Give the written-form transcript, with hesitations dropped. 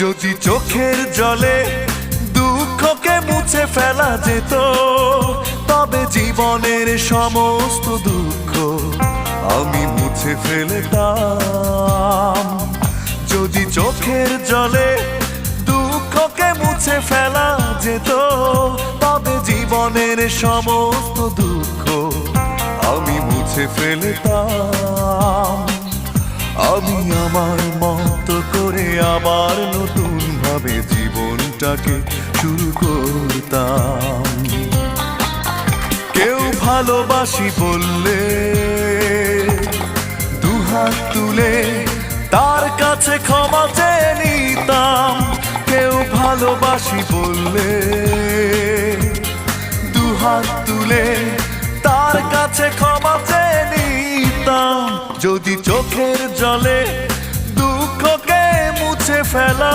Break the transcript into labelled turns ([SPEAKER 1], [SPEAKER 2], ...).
[SPEAKER 1] যদি চোখের জলে দুঃখকে মুছে ফেলা যেত, তবে জীবনের সমস্ত দুঃখ আমি মুছে ফেলতাম। যদি চোখের জলে দুঃখকে মুছে ফেলা যেত, তবে জীবনের সমস্ত দুঃখ আমি মুছে ফেলতাম। আমি আমার মতো করে আবার নতুন ভাবে জীবনটাকে শুরু করতাম। কেউ ভালোবাসি বললে দুহাত তুলে তার কাছে ক্ষমা চেয়ে নিতাম। কেউ ভালোবাসি বললে দুহাত তুলে তার কাছে ক্ষমা চেয়ে নিতাম। যদি চোখের জলে দুঃখকে মুছে ফেলা